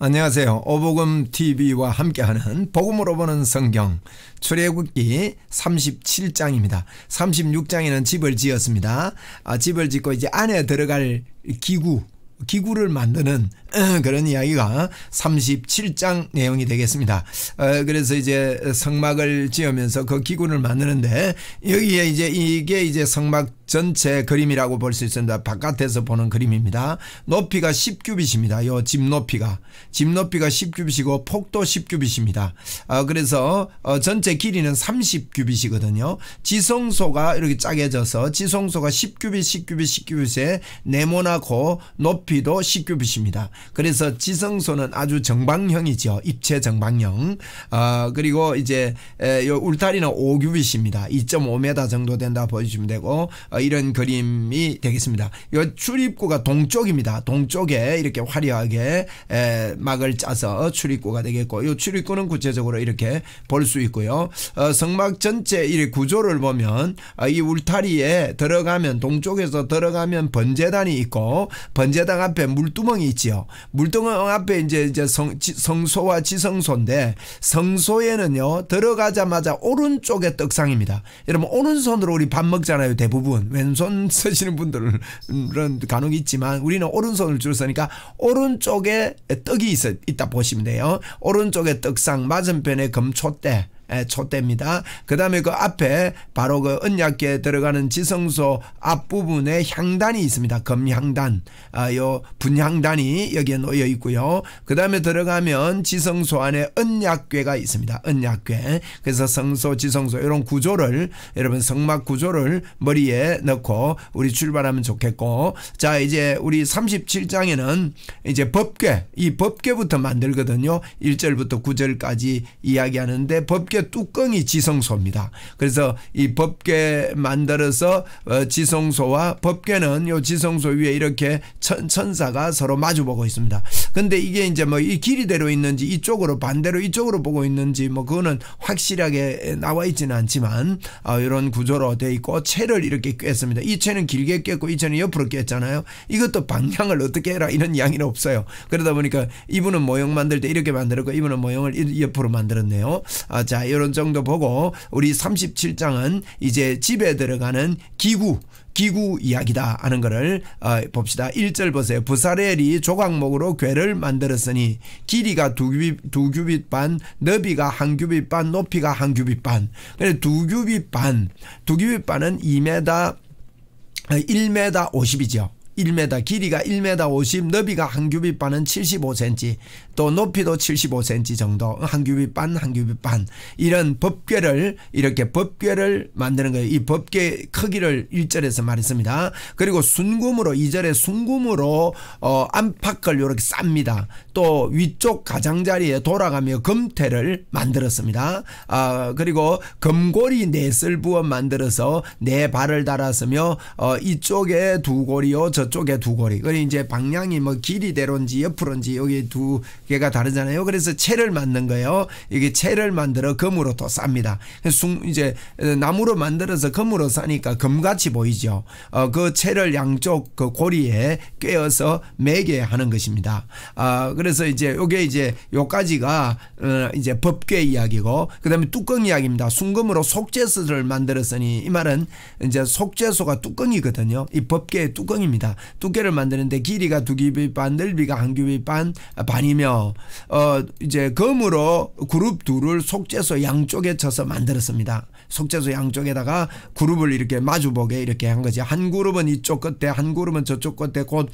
안녕하세요. 오복음 TV와 함께하는 복음으로 보는 성경 출애굽기 37장입니다. 36장에는 집을 지었습니다. 집을 짓고 이제 안에 들어갈 기구를 만드는 그런 이야기가 37장 내용이 되겠습니다. 그래서 이제 성막을 지으면서 그 기구를 만드는데 여기에 이제 이게 이제 성막 전체 그림이라고 볼 수 있습니다. 바깥에서 보는 그림입니다. 높이가 10규빗입니다. 요 집 높이가 10규빗이고 폭도 10규빗입니다. 그래서 전체 길이는 30규빗이거든요. 지성소가 이렇게 짜개져서 지성소가 10규빗에 네모나고 높이도 10규빗입니다. 그래서 지성소는 아주 정방형이죠. 입체 정방형. 그리고 이제 요 울타리는 5규빗입니다. 2.5m 정도 된다 보여주시면 되고 이런 그림이 되겠습니다. 요 출입구가 동쪽입니다. 동쪽에 이렇게 화려하게 막을 짜서 출입구가 되겠고 요 출입구는 구체적으로 이렇게 볼 수 있고요. 성막 전체 이 구조를 보면 이 울타리에 들어가면 동쪽에서 들어가면 번제단이 있고 번제단 앞에 물두멍이 있지요. 물두멍 앞에 이제 성소와 지성소인데 성소에는요 들어가자마자 오른쪽에 떡상입니다. 여러분 오른손으로 우리 밥 먹잖아요. 대부분 왼손 쓰시는 분들은 간혹 있지만 우리는 오른손을 주로 쓰니까 오른쪽에 떡이 있다 보시면 돼요. 오른쪽에 떡상 맞은편에 금촛대 촛대입니다. 그 다음에 그 앞에 바로 그 언약궤에 들어가는 지성소 앞부분에 향단이 있습니다. 금향단, 요 분향단이 여기에 놓여 있고요. 그 다음에 들어가면 지성소 안에 언약궤가 있습니다. 언약궤. 그래서 성소, 지성소 이런 구조를 여러분 성막 구조를 머리에 넣고 우리 출발하면 좋겠고, 자 이제 우리 37장에는 이제 법궤, 이 법궤부터 만들거든요. 1절부터 9절까지 이야기하는데 법궤 뚜껑이 지성소입니다. 그래서 이 법궤 만들어서 지성소와 법궤는 요 지성소 위에 이렇게 천사가 서로 마주보고 있습니다. 근데 이게 이제 뭐 이 길이대로 있는지 이쪽으로 반대로 이쪽으로 보고 있는지 뭐 그거는 확실하게 나와 있지는 않지만 이런 구조로 되어 있고 채를 이렇게 꿰습니다. 이 채는 길게 꿰고 이 채는 옆으로 꿰잖아요. 이것도 방향을 어떻게 해라 이런 이야기는 없어요. 그러다 보니까 이분은 모형 만들 때 이렇게 만들었고 이분은 모형을 옆으로 만들었네요. 자 이런 정도 보고 우리 37장은 이제 집에 들어가는 기구 이야기다 하는 것을 봅시다. 1절 보세요. 부사렐이 조각목으로 궤를 만들었으니 길이가 2규빗 반, 너비가 1규빗 반, 높이가 1규빗 반. 그래서 2규빗 반은 1m 50이죠. 1m 길이가 1m 50 너비가 1규빗 반은 75cm 또 높이도 75cm 정도 1규빗 반 1규빗 반 이런 법궤를 이렇게 법궤를 만드는 거예요. 이 법궤 크기를 1절에서 말했습니다. 그리고 순금으로 2절에 순금으로 안팎을 이렇게 쌉니다. 또 위쪽 가장자리에 돌아가며 금태를 만들었습니다. 그리고 금고리 넷을 부어 만들어서 네 발을 달았으며 이쪽에 두 고리요 저쪽에 두 고리. 그리고 이제 방향이 뭐 길이대로인지 옆으로인지 여기 두 개가 다르잖아요. 그래서 채를 만든 거예요. 이게 채를 만들어 금으로 또 쌉니다. 이제 나무로 만들어서 금으로 싸니까 금같이 보이죠. 그 채를 양쪽 그 고리에 꿰어서 매게 하는 것입니다. 그래서 이제 요게 이제 요까지가 이제 법궤 이야기고 그다음에 뚜껑 이야기입니다. 순금으로 속죄소를 만들었으니 이 말은 이제 속죄소가 뚜껑이거든요. 이 법궤의 뚜껑입니다. 두께를 만드는데 길이가 2규빗 반, 넓이가 1규빗 반이며 이제 금으로 그룹 둘을 속죄소 양쪽에 쳐서 만들었습니다. 속죄소 양쪽에다가 그룹을 이렇게 마주보게 이렇게 한 거지. 한 그룹은 이쪽 끝에 한 그룹은 저쪽 끝에 곧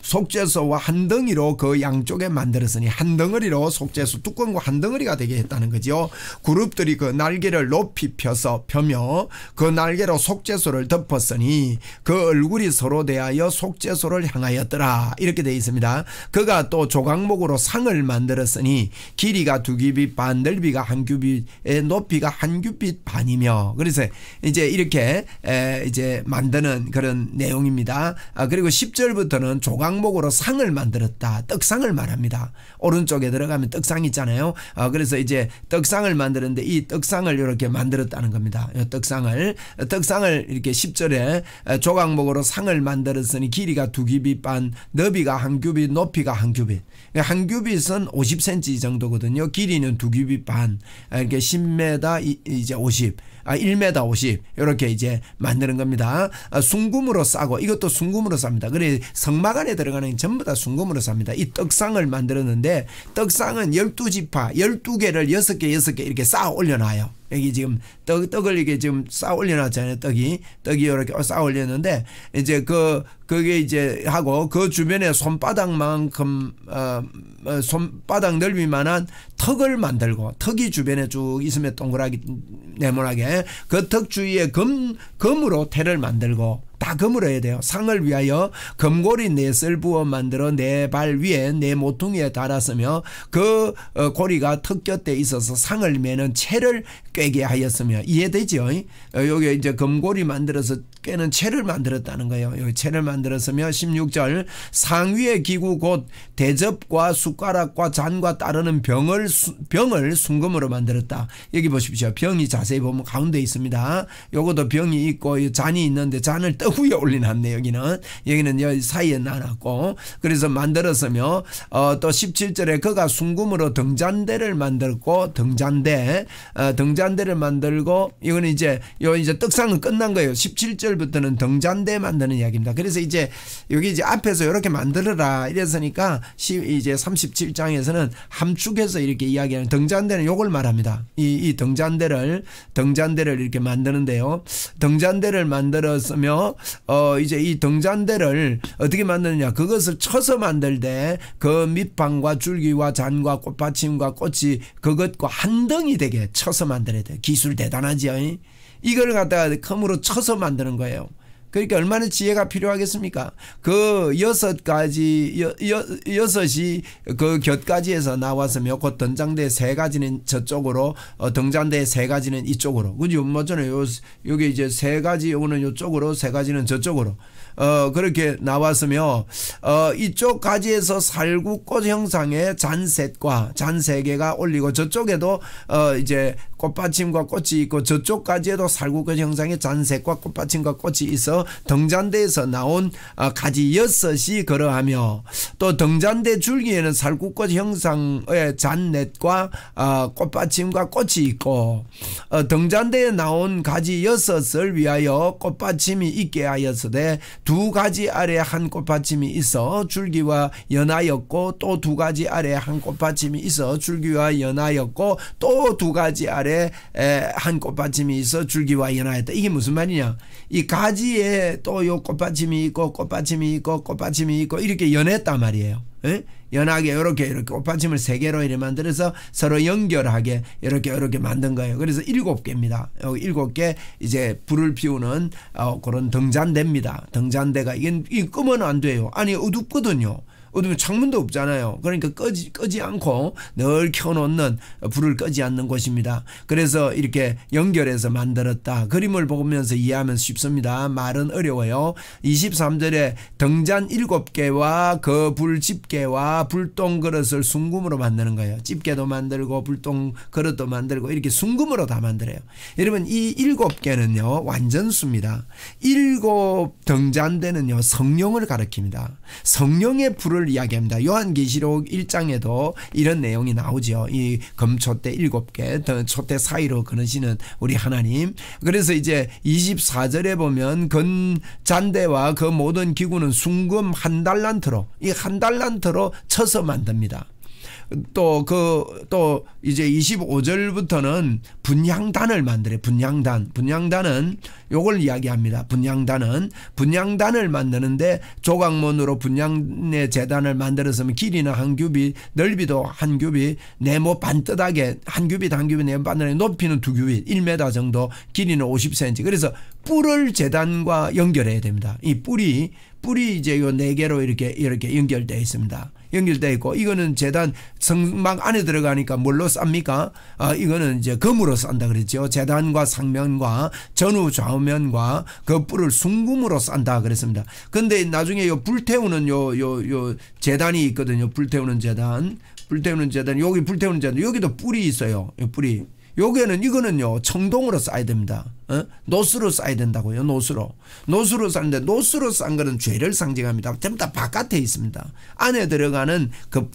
속죄소와 한 덩이로 그 양쪽에 만들었으니 한 덩어리로 속죄소 뚜껑과 한 덩어리가 되게 했다는 거죠. 그룹들이 그 날개를 높이 펴며 그 날개로 속죄소를 덮었으니 그 얼굴이 서로 대하여 속죄소를 향하였더라 이렇게 되어 있습니다. 그가 또 조각목으로 상을 만들었으니 길이가 2규빗 반, 넓이가 1규빗, 높이가 1규빗 반이며 그래서 이제 이렇게 이제 만드는 그런 내용입니다. 그리고 10절부터는 조각 조각목으로 상을 만들었다. 떡상을 말합니다. 오른쪽에 들어가면 떡상 있잖아요. 그래서 이제 떡상을 만드는데 이 떡상을 이렇게 만들었다는 겁니다. 떡상을 이렇게 10절에 조각목으로 상을 만들었으니 길이가 2규빗 반, 너비가 1규빗, 높이가 1규빗. 1규빗은 50cm 정도거든요. 길이는 2규빗 반. 이렇게 10m 이제 50. 1m 50 이렇게 이제 만드는 겁니다. 순금으로 싸고 이것도 순금으로 쌉니다. 그래 성막 안에 들어가는 게 전부 다 순금으로 쌉니다. 이 떡상을 만들었는데 떡상은 12지파 12개를 6개 이렇게 쌓아 올려놔요. 여기 지금 떡을 이게 지금 쌓아 올려놨잖아요. 떡이 이렇게 쌓아 올렸는데 이제 그게 이제 하고 그 주변에 손바닥만큼 손바닥 넓이만한 턱을 만들고 턱이 주변에 쭉 있으면 동그랗게 네모나게 그 턱 주위에 금으로 태를 만들고 다 금으로 해야 돼요. 상을 위하여 금고리 4썰 부어 만들어 내 발 위에 내 모퉁이에 달았으며 그 고리가 턱 곁에 있어서 상을 매는 채를 꿰게 하였으며 이해되죠? 여기 이제 금고리 만들어서 꿰는 채를 만들었다는 거예요. 여기 채를 만들었으며 16절 상위의 기구 곧 대접과 숟가락과 잔과 따르는 병을 순금으로 만들었다. 여기 보십시오. 병이 자세히 보면 가운데 있습니다. 요것도 병이 있고 잔이 있는데 잔을 떡 위에 올려놨네. 여기는 여기 사이에 놔놨고 그래서 만들었으며 또 17절에 그가 순금으로 등잔대를 만들고 등잔대를 만들고 이거는 이제 떡상은 끝난 거예요. 17절부터는 등잔대 만드는 이야기입니다. 그래서 이제 여기 이제 앞에서 이렇게 만들어라 이랬으니까 이제 37장에서는 함축해서 이렇게 이야기하는 등잔대는 요걸 말합니다. 이 등잔대를 이렇게 만드는데요. 등잔대를 만들었으며 이제 이 등잔대를 어떻게 만드느냐 그것을 쳐서 만들 때 그 밑판과 줄기와 잔과 꽃받침과 꽃이 그것과 한 덩이 되게 쳐서 만들어야 돼요. 기술 대단하죠. 이걸 갖다가 컴으로 쳐서 만드는 거예요. 그러니까 얼마나 지혜가 필요하겠습니까? 그 6가지, 6이 그 곁가지에서 나왔으며 그 등잔대 3가지는 저쪽으로, 등잔대 3가지는 이쪽으로. 그죠? 뭐잖아요. 여기 이제 3가지 요거는 이쪽으로, 3가지는 저쪽으로. 그렇게 나왔으며, 이쪽 가지에서 살구꽃 형상의 잔셋과 잔 3개가 올리고 저쪽에도, 이제 꽃받침과 꽃이 있고 저쪽 가지에도 살구꽃 형상의 잔셋과 꽃받침과 꽃이 있어 등잔대에서 나온 가지 6이 그러하며 또 등잔대 줄기에는 살구꽃 형상의 잔넷과 꽃받침과 꽃이 있고 등잔대에 나온 가지 6을 위하여 꽃받침이 있게 하였으되 2가지 아래 한 꽃받침이 있어 줄기와 연하였고 또 2가지 아래 한 꽃받침이 있어 줄기와 연하였고 또 2가지 아래 한 꽃받침이 있어 줄기와 연하였다. 이게 무슨 말이냐? 이 가지에 또 요 꽃받침이 있고 꽃받침이 있고 꽃받침이 있고 이렇게 연했단 말이에요. 연하게 이렇게 꽃받침을 3개로 이렇게 만들어서 서로 연결하게 이렇게 만든 거예요. 그래서 7개입니다. 여기 7개 이제 불을 피우는 그런 등잔대입니다. 등잔대가 이게 끄면 안 돼요. 아니 어둡거든요. 어두면 창문도 없잖아요. 그러니까 끄지 않고 늘 켜놓는 불을 끄지 않는 곳입니다. 그래서 이렇게 연결해서 만들었다. 그림을 보면서 이해하면 쉽습니다. 말은 어려워요. 23절에 등잔 7개와 그 불 집게와 불똥 그릇을 순금으로 만드는 거예요. 집게도 만들고 불똥 그릇도 만들고 이렇게 순금으로 다 만들어요. 여러분 이 7개는요 완전수입니다. 7 등잔대는요 성령을 가리킵니다. 성령의 불을 이야기합니다. 요한계시록 1장에도 이런 내용이 나오죠. 이 금촛대 7개, 촛대 사이로 거느시는 우리 하나님. 그래서 이제 24절에 보면 금잔대와 그 모든 기구는 순금 1달란트로 이 1달란트로 쳐서 만듭니다. 또 이제 25절부터는 분향단을 만들어요. 분향단은 요걸 이야기합니다. 분향단을 만드는데 조각문으로 분향의 제단을 만들었으면 길이는 1규빗, 넓이도 1규빗, 네모 반듯하게 1규빗 네모 반듯하게 높이는 2규빗, 1m 정도, 길이는 50cm. 그래서 뿔을 제단과 연결해야 됩니다. 이 뿔이 이제 요 4개로 이렇게 연결되어 있습니다. 연결되어 있고, 이거는 제단 성막 안에 들어가니까 뭘로 쌉니까? 이거는 이제 금으로 싼다 그랬죠. 제단과 상면과 전후 좌우면과 그 뿔을 순금으로 싼다 그랬습니다. 근데 나중에 요 불태우는 요 제단이 있거든요. 불태우는 제단, 여기 불태우는 제단, 여기도 뿔이 있어요. 뿔이. 요게는 이거는요 청동으로 쌓아야 됩니다. 노스로 쌓아야 된다고요. 노스로 쌓는데, 노스로 싼 거는 죄를 상징합니다. 전부 다 바깥에 있습니다. 안에 들어가는 그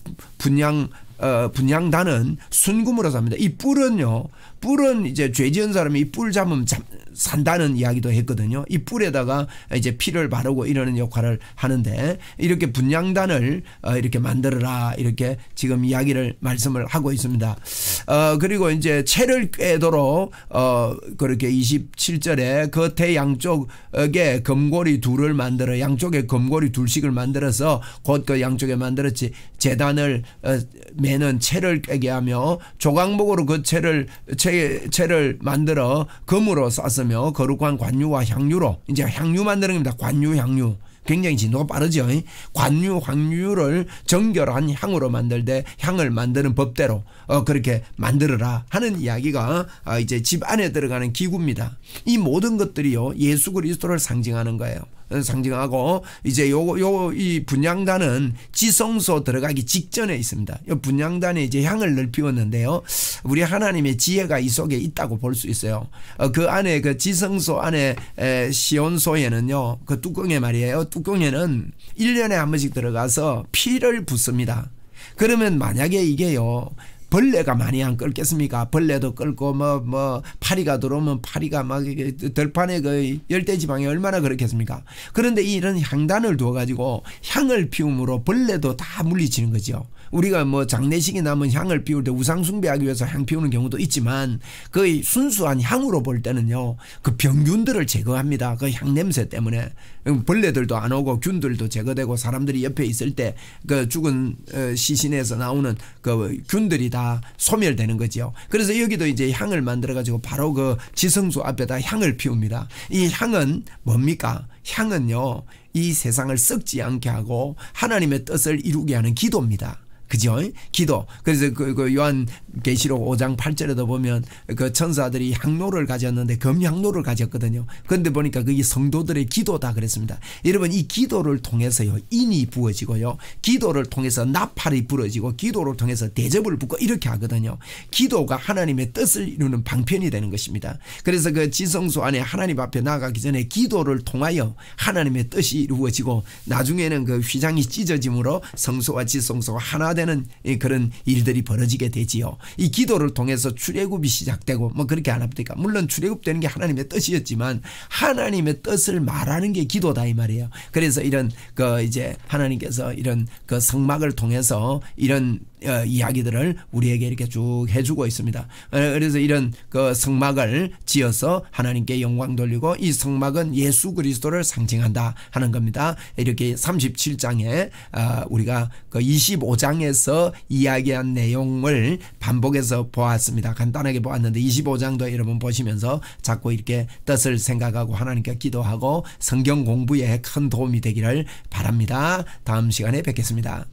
분향단은 순금으로 삽니다. 이 뿔은 이제 죄 지은 사람이 이 뿔 잡으면 산다는 이야기도 했거든요. 이 뿔에다가 이제 피를 바르고 이러는 역할을 하는데, 이렇게 분향단을 이렇게 만들어라, 이렇게 지금 이야기를 말씀을 하고 있습니다. 그리고 이제 채를 꿰도록 그렇게 27절에 겉에 양쪽에 금고리 둘을 만들어, 양쪽에 금고리 둘씩을 만들어서 곧 그 양쪽에 만들었지, 제단을 매는 채를 꿰게 하며 조각목으로 그 채를 만들어 금으로 쌌으며 거룩한 관유와 향유로, 이제 향유 만드는 겁니다. 관유. 굉장히 진도가 빠르죠. 관유를 정결한 향으로 만들되 향을 만드는 법대로 그렇게 만들어라 하는 이야기가 이제 집 안에 들어가는 기구입니다. 이 모든 것들이요 예수 그리스도를 상징하는 거예요. 상징하고, 이제 이 분향단은 지성소 들어가기 직전에 있습니다. 이 분향단에 이제 향을 늘 피웠는데요, 우리 하나님의 지혜가 이 속에 있다고 볼 수 있어요. 그 안에 그 지성소 안에 시온소에는요, 그 뚜껑에 말이에요. 뚜껑에는 1년에 한 번씩 들어가서 피를 붓습니다. 그러면 만약에 이게요, 벌레가 많이 안 끓겠습니까? 벌레도 끓고 파리가 들어오면 파리가 막 들판에 그 열대지방이 얼마나 그렇겠습니까? 그런데 이런 향단을 두어 가지고 향을 피움으로 벌레도 다 물리치는 거죠. 우리가 장례식이 나면 향을 피울 때 우상 숭배하기 위해서 향 피우는 경우도 있지만, 그 순수한 향으로 볼 때는요 그 병균들을 제거합니다. 그 향 냄새 때문에 벌레들도 안 오고 균들도 제거되고, 사람들이 옆에 있을 때 그 죽은 시신에서 나오는 그 균들이 다 소멸되는 거죠. 그래서 여기도 이제 향을 만들어 가지고 바로 그 지성소 앞에다 향을 피웁니다. 이 향은 뭡니까? 향은요 이 세상을 썩지 않게 하고 하나님의 뜻을 이루게 하는 기도입니다. 그죠? 기도. 그래서 그 요한계시록 5장 8절에도 보면 그 천사들이 향로를 가졌는데 금향로를 가졌거든요. 그런데 보니까 그게 성도들의 기도다 그랬습니다. 여러분, 이 기도를 통해서요 인이 부어지고요, 기도를 통해서 나팔이 부러지고, 기도를 통해서 대접을 붓고 이렇게 하거든요. 기도가 하나님의 뜻을 이루는 방편이 되는 것입니다. 그래서 그 지성소 안에 하나님 앞에 나아가기 전에 기도를 통하여 하나님의 뜻이 이루어지고, 나중에는 그 휘장이 찢어짐으로 성소와 지성소가 하나 되는 그런 일들이 벌어지게 되지요. 이 기도를 통해서 출애굽이 시작되고 그렇게 안 합니까? 물론 출애굽되는 게 하나님의 뜻이었지만 하나님의 뜻을 말하는 게 기도다 이 말이에요. 그래서 이런 이제 하나님께서 이런 그 성막을 통해서 이런 이야기들을 우리에게 이렇게 쭉 해주고 있습니다. 그래서 이런 그 성막을 지어서 하나님께 영광 돌리고, 이 성막은 예수 그리스도를 상징한다 하는 겁니다. 이렇게 37장에 우리가 그 25장에서 이야기한 내용을 반복해서 보았습니다. 간단하게 보았는데 25장도 여러분 보시면서 자꾸 이렇게 뜻을 생각하고 하나님께 기도하고 성경 공부에 큰 도움이 되기를 바랍니다. 다음 시간에 뵙겠습니다.